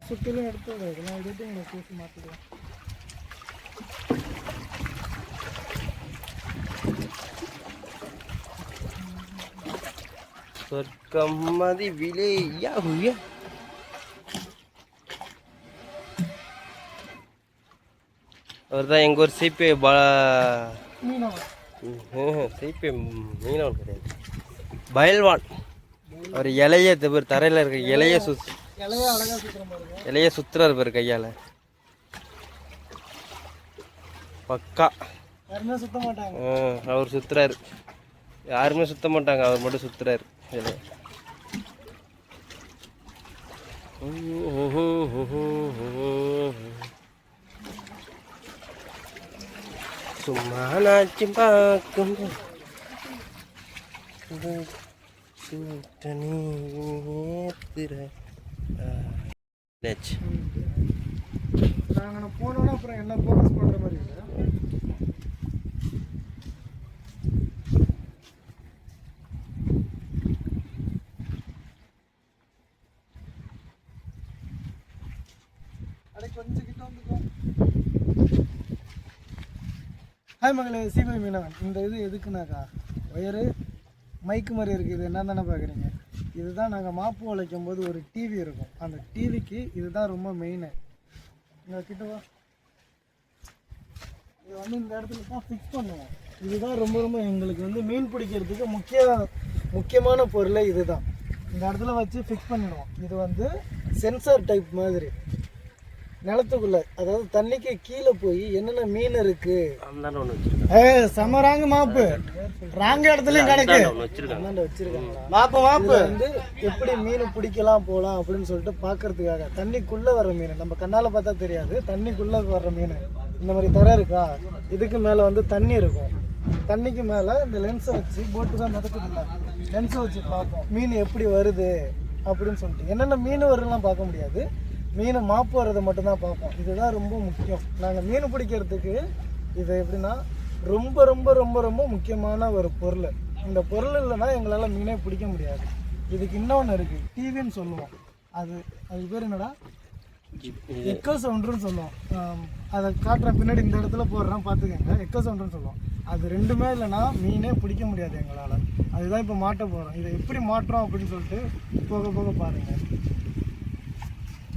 சுற்றிலும் எடுத்து இதெல்லாம் எடுத்து உங்களுக்கு பேசி மாற்றிடுவேன். சொர்க்கம் மதி விலை யாகுயா. அவர் தான் எங்கள் ஊர் சிபிஐ சிபிஐ மீனவன் கிடையாது, பயல்வான். அவர் இலைய தரையில் இருக்க இலைய சுத்துறாரு பாரு கையால். பக்கா சுத்த மாட்டாங்க. அவர் சுத்துறாரு, யாருமே சுத்த மாட்டாங்க, அவர் மட்டும் சுத்துறாரு இலைய. சும்மா நாச்சும் பார்க்கும் நாங்கள் போனோன்னா அப்புறம் எல்லாம் ஃபோக்கஸ் பண்ணுற மாதிரி இல்லை. அடை கொஞ்சம் கிட்ட வந்துக்கலாம். ஹாய் மகளே, சிபிஐ மீனவன். இந்த இது எதுக்குனாக்கா ஒயரு மைக்கு மாதிரி இருக்குது. இது என்ன தானே பார்க்குறீங்க? இதுதான் நாங்கள் மாப்பு உழைக்கும் போது ஒரு டிவி இருக்கும், அந்த டிவிக்கு இதுதான் ரொம்ப மெயினு. இங்கே கிட்டவா, இது வந்து இந்த இடத்துல தான் ஃபிக்ஸ் பண்ணுவோம். இதுதான் ரொம்ப ரொம்ப எங்களுக்கு வந்து மீன் பிடிக்கிறதுக்கு முக்கியமான பொருளே இதுதான். இந்த இடத்துல வச்சு ஃபிக்ஸ் பண்ணிடுவோம். இது வந்து சென்சார் டைப் மாதிரி நிலத்துக்குள்ள, அதாவது தண்ணிக்கு கீழே போய் என்னென்ன மீன் இருக்கு. செம ராங்க மாப்பு, ராங்க இடத்துலயும் கிடைக்கு வச்சிருக்காங்க. மாப்பு வந்து எப்படி மீன் பிடிக்கலாம் போகலாம் அப்படின்னு சொல்லிட்டு பாக்குறதுக்காக. தண்ணிக்குள்ள வர்ற மீன் நம்ம கண்ணால பார்த்தா தெரியாது, தண்ணிக்குள்ள வர்ற மீன் இந்த மாதிரி தர இருக்கா. இதுக்கு மேல வந்து தண்ணி இருக்கும், தண்ணிக்கு மேல இந்த லென்ஸை வச்சு போட்டு தான் மிதக்குதுல்ல, லென்ஸை வச்சு பார்ப்போம் மீன் எப்படி வருது அப்படின்னு சொல்லிட்டு. என்னென்ன மீன் வருதுலாம் பார்க்க முடியாது, மீன் மாப்பு வர்றதை மட்டும்தான் பார்ப்போம். இதுதான் ரொம்ப முக்கியம். நாங்கள் மீன் பிடிக்கிறதுக்கு இது எப்படின்னா ரொம்ப ரொம்ப ரொம்ப ரொம்ப முக்கியமான ஒரு பொருள். இந்த பொருள் இல்லைன்னா எங்களால் மீனே பிடிக்க முடியாது. இதுக்கு இன்னொன்று இருக்குது, டிவின்னு சொல்லுவோம். அது பேர் என்னடா, எக்கோ சவுண்டுன்னு சொல்லுவோம். அதை காட்டுற பின்னாடி இந்த இடத்துல போடுறோம் பார்த்துக்கங்க, எக்கோ சவுண்டுன்னு சொல்லுவோம். அது ரெண்டுமே இல்லைன்னா மீனே பிடிக்க முடியாது எங்களால். அதுதான் இப்போ மாட்ட போகிறோம். இதை எப்படி மாட்டுறோம் அப்படின்னு சொல்லிட்டு போக போக பாருங்கள்.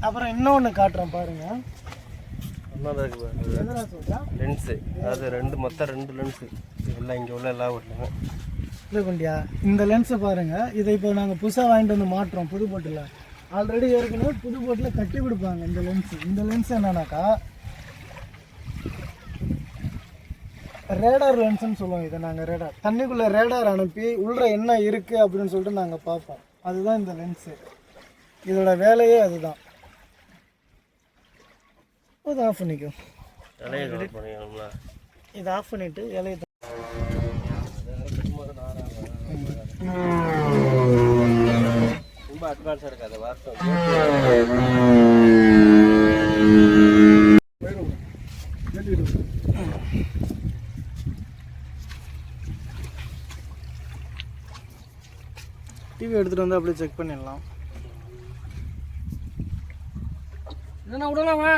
அப்புறம் இன்னொன்று காட்டுறோம் பாருங்க, லென்ஸு. அது மொத்தம் ரெண்டு லென்ஸு எல்லாம் இங்கே உள்ள எல்லாம் வரல இல்லை கொண்டியா. இந்த லென்ஸை பாருங்கள், இதை இப்போ நாங்கள் புதுசாக வாங்கிட்டு வந்து மாட்டுறோம் புது போட்டில். ஆல்ரெடி ஏற்கனவே புது போட்டில் கட்டி கொடுப்பாங்க இந்த லென்ஸு. இந்த லென்ஸ் என்னன்னாக்கா ரேடார் லென்ஸ்ன்னு சொல்லுவோம். இதை நாங்கள் ரேடார், தண்ணிக்குள்ளே ரேடார் அனுப்பி உள்ள என்ன இருக்குது அப்படின்னு சொல்லிட்டு நாங்கள் பார்ப்போம். அதுதான் இந்த லென்ஸு, இதோட வேலையே அதுதான். இது ஆஃப் பண்ணிக்கும், இது ஆஃப் பண்ணிவிட்டு இலையை ரொம்ப அட்வான்ஸாக இருக்காது வாட்ஸ்அப். டிவி எடுத்துகிட்டு வந்து அப்படியே செக் பண்ணிடலாம். என்ன விடலாமா?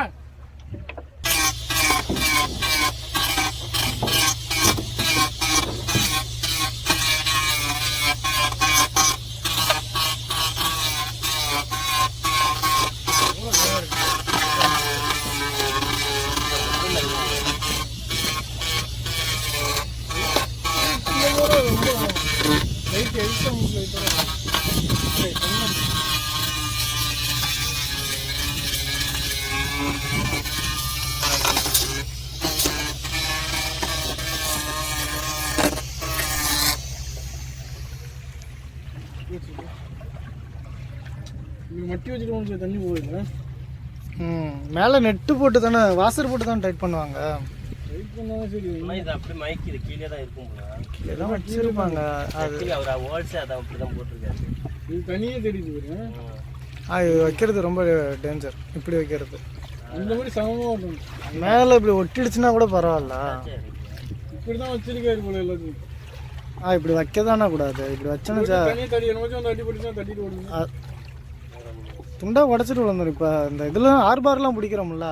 மட்டி வச்சுட்டு தண்ணி போகுது. மேலே நெட்டு போட்டு தானே, வாசர் போட்டு தான் டைட் பண்ணுவாங்க. டைட் பண்ணாலும் சரி, இது அப்படி மைக் இது கீழே தான் இருக்கும் போல, கீழே தான் வச்சிருப்பாங்க. அது அவர் ஹோல்ஸே அதை அப்படி தான் போட்டிருக்காரு. இது தனியே தெரியுது பாருங்க. இது வைக்கிறது ரொம்ப டேஞ்சர். இப்படி வைக்கிறது அந்த மாதிரி சமமாக இருக்கும். மேலே இப்படி ஒட்டிடுச்சுன்னா கூட பரவாயில்ல, இப்படி தான் வச்சிருக்காரு போல எல்லாத்தையும். இப்படி வைக்க தானே கூடாது. இப்படி வச்சோன்னா துண்டாக உடச்சிட்டு விழுந்துடும். இப்போ இந்த இதில் ஆர்பார்லாம் பிடிக்கிறோம்ல,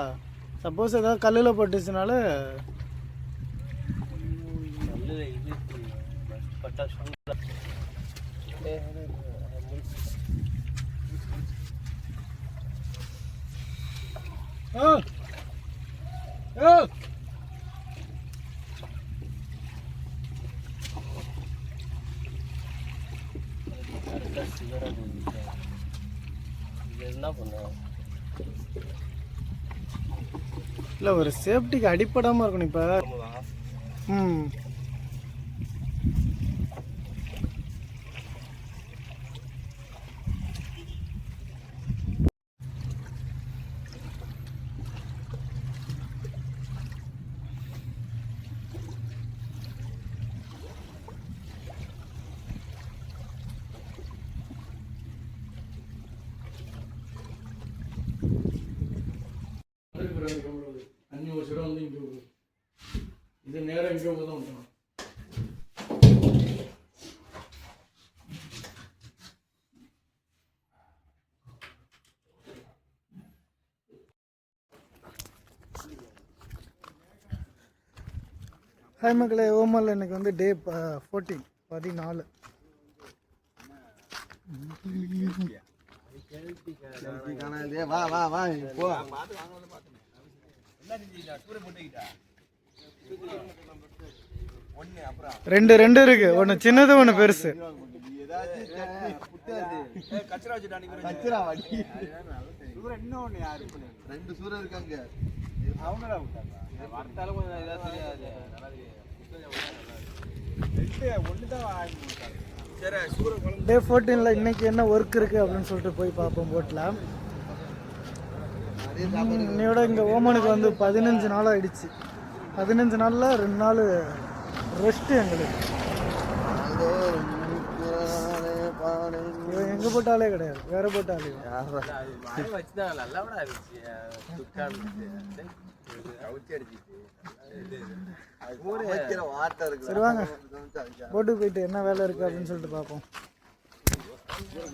சப்போஸ் ஏதாவது கல்லில் பட்டுச்சுனால நல்ல இது பட்டா என்ன பண்ணுவோம்? இல்லை ஒரு சேஃப்டிக்கு அடிப்படாமல் இருக்கணும் இப்போ. ம் அஞ்சு வருஷம் வந்து இங்கே இது நேரம் இங்கே தான் விட்டணும். ஹாய் மக்களே, ஓமல் எனக்கு வந்து டே 14 வா வா வா போ. ரெண்டு இருக்கு, ஒன்று சின்னது ஒன்று பெருசு. ரெண்டு சூரன் இருக்காங்க. டே 14ல் இன்னைக்கு என்ன ஒர்க் இருக்குது அப்படின்னு சொல்லிட்டு போய் பார்ப்போம் போட்டில். இன்னையோட இங்கே ஓமனுக்கு வந்து 15 நாள் ஆகிடுச்சு. 15 நாளில் 2 நாள் ரெஸ்ட்டு எங்களுக்கு. இவன் எங்கே போட்டாலே கிடையாது, வேற போட்டாலே. சரி வாங்க போட்டுக்கு போயிட்டு என்ன வேலை இருக்குது அப்படின்னு சொல்லிட்டு பார்ப்போம்.